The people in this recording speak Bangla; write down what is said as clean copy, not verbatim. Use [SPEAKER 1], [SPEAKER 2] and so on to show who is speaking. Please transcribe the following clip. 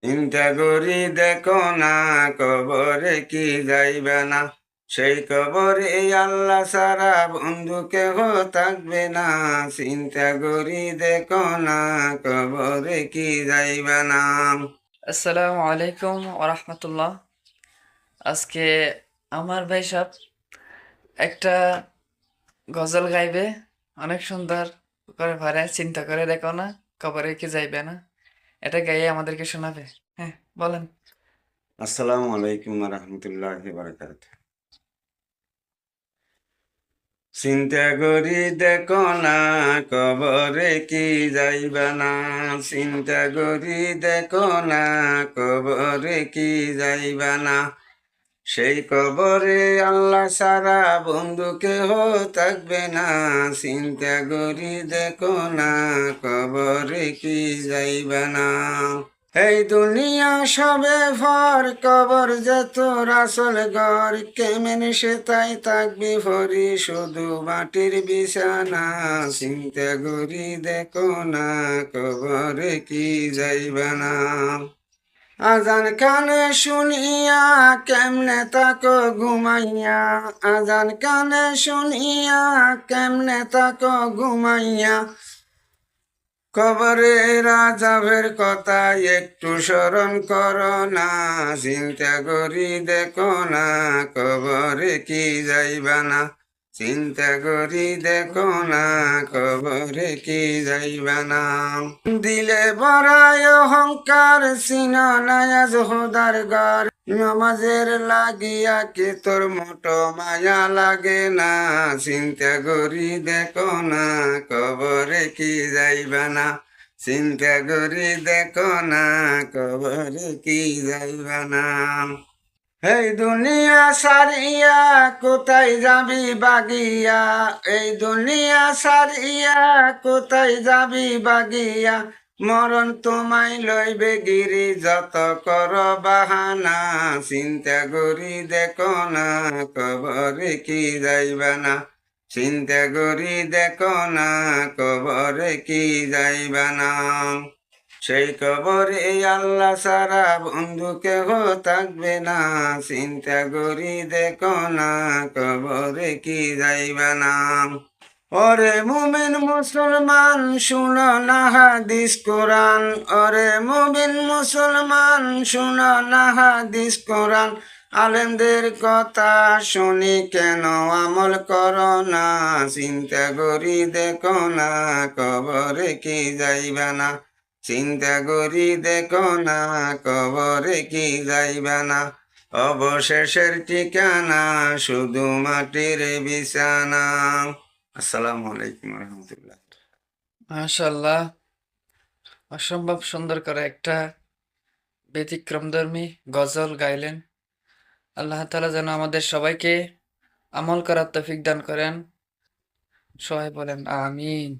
[SPEAKER 1] চিন্তা করি দেখো না, কবরে কি যাইবে না। সেই কবরে আল্লাহ সারা বন্ধু কেহ থাকবে না। চিন্তা করি দেখো না, কবরে কি যাইবে না।
[SPEAKER 2] আসসালামু আলাইকুম ওরহমতুল্লাহ। আজকে আমার ভাই সাহেব একটা গজল গাইবে, অনেক সুন্দর করে পারে। চিন্তা করে দেখো না, কবরে কি যাইবে না। এটা গাইয়ে আমাদেরকে শোনাবে। হ্যাঁ, বলেন।
[SPEAKER 1] আসসালামু আলাইকুম রহমতুল্লাহ বারকাত। চিন্তা করি দেখো না, কবরে কি যাইবে না। চিন্তা করি দেখো না, কবরে কি যাইবে না। সেই কবরে আল্লাহ সারা বন্ধু কেহ থাকবে না। চিন্তা করি দেখো না, কবরে কি যাইবে না। এই দুনিয়া সবে ভর, কবর যে তোর আসল ঘর। কেমন সে তাই থাকবি ভরি, শুধু মাটির বিছানা। চিন্তা করি দেখো না, কবরে কি যাইবে না। আজান কানে শুনিয়া কেমনে তাকো ঘুমাইয়া। আজান কানে শুনিয়া কেমনে তাকো ঘুমাইয়া। কবরে রাজাবের কথা একটু স্মরণ করো না। চিন্তা করি দেখো না, কবরে কি যাইবা না। চিন্তা করি দেখো না, কবরে কি যাইবা না। দিলে বড়াই অহংকার, চিন নায়াজ হোদার ঘর। নমাজের লাগিয়া কি তোর মোটো মায়া লাগে না। চিন্তা করি দেখো না, কবরে কি যাইবা না। চিন্তা করি দেখো না, কবরে কি যাইবা না। এই দুনিয়া সারিয়া কোথায় যাবি বাগিয়া। এই দুনিয়া সারিয়া কোথায় যাবি বাগিয়া। মরণ তোমায় লইবে গিরি, যত কর বাহানা। চিন্তা করি দেখো না, কবরে কি যাইবা না। চিন্তা করি দেখো না, কবরে কি যাইবা না। সেই কবরে আল্লাহ সারা বন্ধু কেহ থাকবে না। চিন্তা করি দেখো না, কবরে কি যাইবা না। ওরে মুমিন মুসলমান শুনো না হাদিস কোরআন। ওরে মুমিন মুসলমান শুনো না হাদিস কোরআন। আলেমদের কথা শুনি কেন আমল করো না। চিন্তা করি দেখো না, কবরে কি যাইবা না। চিন্তা করি দেখো না, কবরে কি যাইবা না। অবশেষের ঠিকানা শুধু মাটির বিছানা। আসসালামু আলাইকুম রহমতুল্লাহ।
[SPEAKER 2] মাশাআল্লাহ, অসম্ভব সুন্দর করে একটা ব্যতিক্রমধর্মী গজল গাইলেন। আল্লাহ তাআলা যেন আমাদের সবাইকে আমল করার তৌফিক দান করেন। সবাই বলেন আমিন।